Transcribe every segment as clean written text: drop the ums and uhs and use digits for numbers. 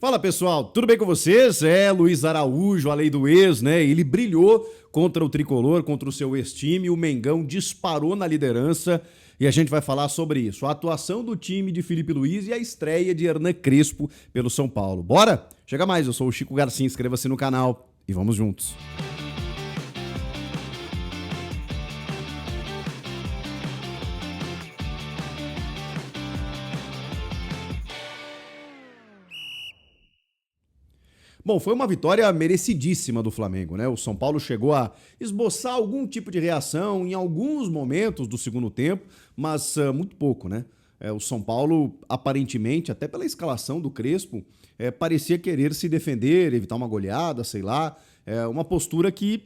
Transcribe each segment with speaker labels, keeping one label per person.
Speaker 1: Fala pessoal, tudo bem com vocês? Luiz Araújo, a lei do ex, né? Ele brilhou contra o Tricolor, contra o seu ex-time, o Mengão disparou na liderança e a gente vai falar sobre isso. A atuação do time de Felipe Luiz e a estreia de Hernan Crespo pelo São Paulo. Bora? Chega mais, eu sou o Chico Garcia, inscreva-se no canal e vamos juntos. Bom, foi uma vitória merecidíssima do Flamengo, né? O São Paulo chegou a esboçar algum tipo de reação em alguns momentos do segundo tempo, mas muito pouco, né? O São Paulo, aparentemente, até pela escalação do Crespo, parecia querer se defender, evitar uma goleada, sei lá. Uma postura que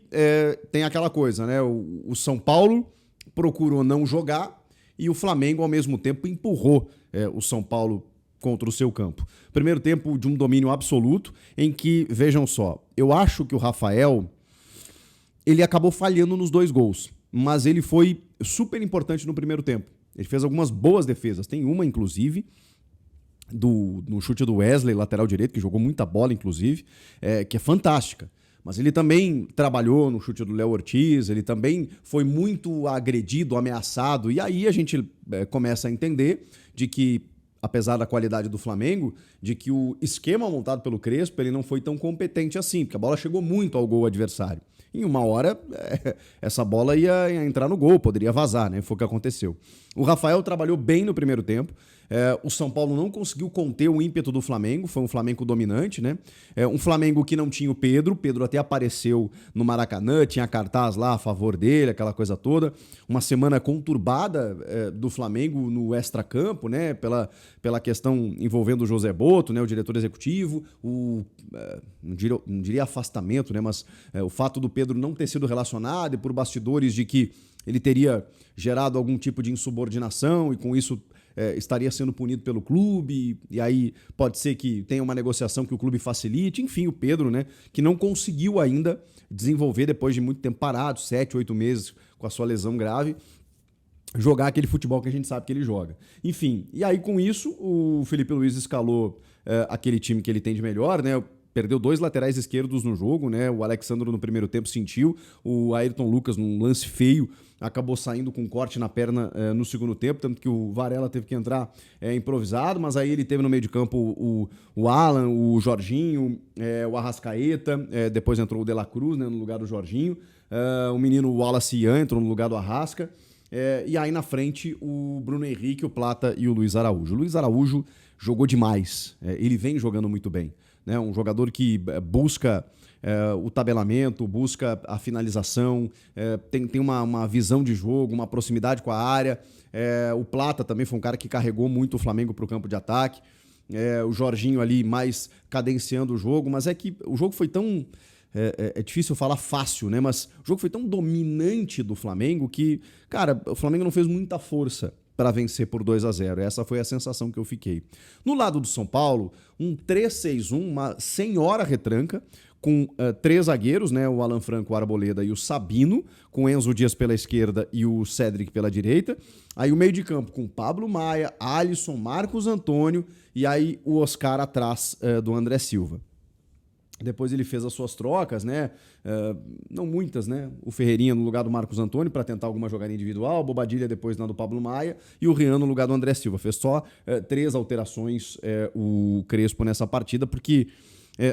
Speaker 1: tem aquela coisa, né? O São Paulo procurou não jogar e o Flamengo, ao mesmo tempo, empurrou o São Paulo contra o seu campo. Primeiro tempo de um domínio absoluto, em que, vejam só, eu acho que o Rafael, ele acabou falhando nos 2 gols, mas ele foi super importante no primeiro tempo. Ele fez algumas boas defesas, tem uma, inclusive, no chute do Wesley, lateral direito, que jogou muita bola, inclusive, que é fantástica. Mas ele também trabalhou no chute do Léo Ortiz, ele também foi muito agredido, ameaçado, e aí a gente começa a entender de que, apesar da qualidade do Flamengo, de que o esquema montado pelo Crespo ele não foi tão competente assim, porque a bola chegou muito ao gol adversário. Em uma hora, essa bola ia entrar no gol, poderia vazar, né? Foi o que aconteceu. O Rafael trabalhou bem no primeiro tempo. O São Paulo não conseguiu conter o ímpeto do Flamengo, foi um Flamengo dominante, né? Um Flamengo que não tinha o Pedro até apareceu no Maracanã, tinha cartaz lá a favor dele, aquela coisa toda. Uma semana conturbada do Flamengo no extracampo, né? Pela questão envolvendo o José Botto, né? O diretor executivo, não diria afastamento, né? Mas o fato do Pedro não ter sido relacionado e por bastidores de que ele teria gerado algum tipo de insubordinação e com isso estaria sendo punido pelo clube, e aí pode ser que tenha uma negociação que o clube facilite. Enfim, o Pedro, né, que não conseguiu ainda desenvolver, depois de muito tempo parado, 7, 8 meses com a sua lesão grave, jogar aquele futebol que a gente sabe que ele joga. Enfim, e aí com isso o Felipe Luiz escalou aquele time que ele tem de melhor, né? Perdeu 2 laterais esquerdos no jogo, né? O Alexandro no primeiro tempo sentiu, o Ayrton Lucas num lance feio acabou saindo com um corte na perna no segundo tempo, tanto que o Varela teve que entrar improvisado, mas aí ele teve no meio de campo o Alan, o Jorginho, o Arrascaeta, depois entrou o De La Cruz, né, no lugar do Jorginho, o menino Wallace Ian entrou no lugar do Arrasca, e aí na frente o Bruno Henrique, o Plata e o Luiz Araújo. O Luiz Araújo jogou demais, ele vem jogando muito bem. Né, um jogador que busca o tabelamento, busca a finalização, tem uma visão de jogo, uma proximidade com a área. O Plata também foi um cara que carregou muito o Flamengo para o campo de ataque. O Jorginho ali mais cadenciando o jogo, mas é que o jogo foi tão... É difícil falar fácil, né? Mas o jogo foi tão dominante do Flamengo que, cara, o Flamengo não fez muita força para vencer por 2-0. Essa foi a sensação que eu fiquei. No lado do São Paulo, um 3-6-1, uma senhora retranca, com 3 zagueiros, né? O Alan Franco, o Arboleda e o Sabino, com Enzo Dias pela esquerda e o Cédric pela direita. Aí o meio de campo com Pablo Maia, Alisson, Marcos Antônio e aí o Oscar atrás do André Silva. Depois ele fez as suas trocas, né? Não muitas, né? O Ferreirinha no lugar do Marcos Antônio para tentar alguma jogada individual, Bobadilha depois na do Pablo Maia e o Rian no lugar do André Silva. Fez só 3 alterações o Crespo nessa partida, porque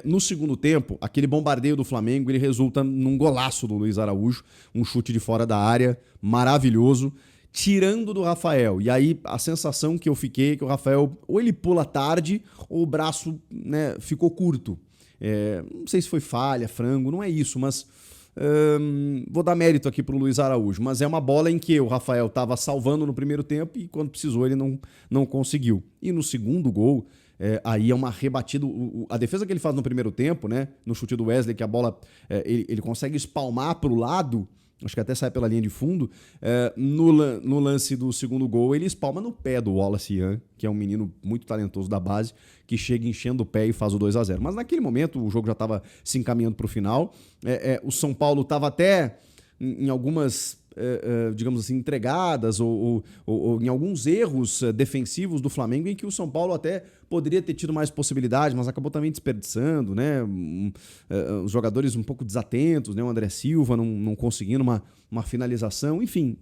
Speaker 1: no segundo tempo, aquele bombardeio do Flamengo ele resulta num golaço do Luiz Araújo, um chute de fora da área, maravilhoso, tirando do Rafael. E aí a sensação que eu fiquei é que o Rafael ou ele pula tarde ou o braço, né, ficou curto. Não sei se foi falha, frango, não é isso, mas vou dar mérito aqui pro Luiz Araújo, mas é uma bola em que o Rafael estava salvando no primeiro tempo e quando precisou ele não conseguiu. E no segundo gol, aí é uma rebatida, a defesa que ele faz no primeiro tempo, né, no chute do Wesley, que a bola ele consegue espalmar pro lado, acho que até sai pela linha de fundo, no lance do segundo gol, ele espalma no pé do Wallace Ian, que é um menino muito talentoso da base, que chega enchendo o pé e faz o 2-0. Mas naquele momento o jogo já estava se encaminhando para o final, o São Paulo estava até em algumas digamos assim, entregadas ou em alguns erros defensivos do Flamengo em que o São Paulo até poderia ter tido mais possibilidades, mas acabou também desperdiçando, né? Os jogadores um pouco desatentos, né? O André Silva não conseguindo uma finalização, enfim,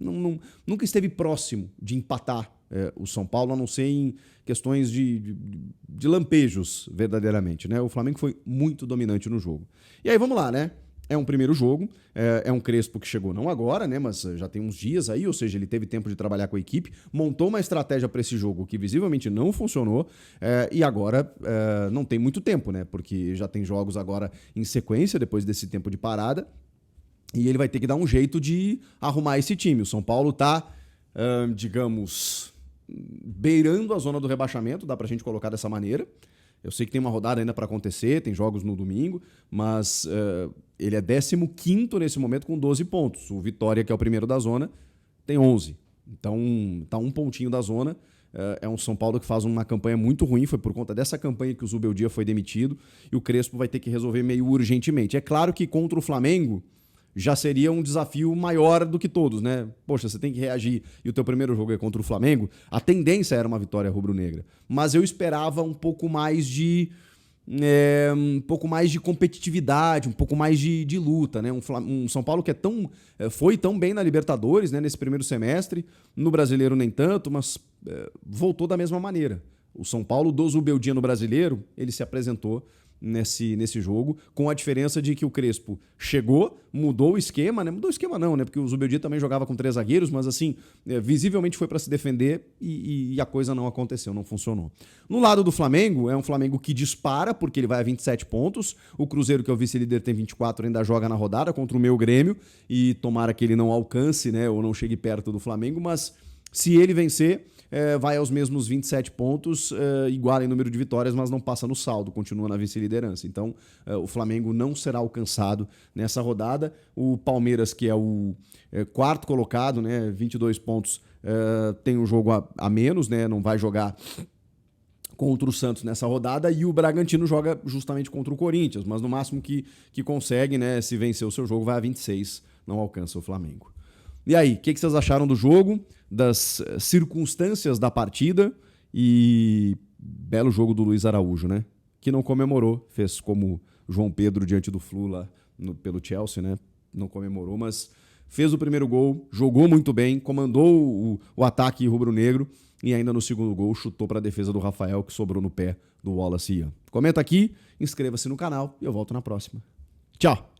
Speaker 1: nunca esteve próximo de empatar o São Paulo, a não ser em questões de lampejos, verdadeiramente, né? O Flamengo foi muito dominante no jogo. E aí, vamos lá, né? É um primeiro jogo, é um Crespo que chegou não agora, né? Mas já tem uns dias aí, ou seja, ele teve tempo de trabalhar com a equipe, montou uma estratégia para esse jogo que visivelmente não funcionou, e agora não tem muito tempo, né? Porque já tem jogos agora em sequência, depois desse tempo de parada, e ele vai ter que dar um jeito de arrumar esse time. O São Paulo tá, digamos, beirando a zona do rebaixamento, dá pra gente colocar dessa maneira. Eu sei que tem uma rodada ainda para acontecer, tem jogos no domingo, mas ele é 15º nesse momento com 12 pontos. O Vitória, que é o primeiro da zona, tem 11. Então tá um pontinho da zona. É um São Paulo que faz uma campanha muito ruim, foi por conta dessa campanha que o Zubeldia foi demitido e o Crespo vai ter que resolver meio urgentemente. É claro que contra o Flamengo já seria um desafio maior do que todos, né? Poxa, você tem que reagir e o teu primeiro jogo é contra o Flamengo. A tendência era uma vitória rubro-negra, mas eu esperava um pouco mais de competitividade, um pouco mais de luta, né? Um São Paulo que foi tão bem na Libertadores, né? Nesse primeiro semestre, no Brasileiro nem tanto, mas voltou da mesma maneira. O São Paulo do Zubeldia no Brasileiro, ele se apresentou nesse jogo, com a diferença de que o Crespo chegou, mudou o esquema, né? Mudou o esquema não, né? Porque o Zubeldia também jogava com 3 zagueiros, mas assim, visivelmente foi para se defender e a coisa não aconteceu, não funcionou. No lado do Flamengo, é um Flamengo que dispara, porque ele vai a 27 pontos, o Cruzeiro, que é o vice-líder, tem 24, ainda joga na rodada contra o meu Grêmio, e tomara que ele não alcance, né? Ou não chegue perto do Flamengo, mas se ele vencer, vai aos mesmos 27 pontos, iguala em número de vitórias, mas não passa no saldo, continua na vice-liderança. Então, o Flamengo não será alcançado nessa rodada. O Palmeiras, que é o quarto colocado, né, 22 pontos, tem um jogo a menos, né, não vai jogar contra o Santos nessa rodada, e o Bragantino joga justamente contra o Corinthians, mas no máximo que consegue, né, se vencer o seu jogo, vai a 26, não alcança o Flamengo. E aí, o que vocês acharam do jogo, das circunstâncias da partida e belo jogo do Luiz Araújo, né? Que não comemorou, fez como João Pedro diante do Flu lá pelo Chelsea, né? Não comemorou, mas fez o primeiro gol, jogou muito bem, comandou o ataque rubro-negro e ainda no segundo gol chutou para a defesa do Rafael, que sobrou no pé do Wallace Ian. Comenta aqui, inscreva-se no canal e eu volto na próxima. Tchau!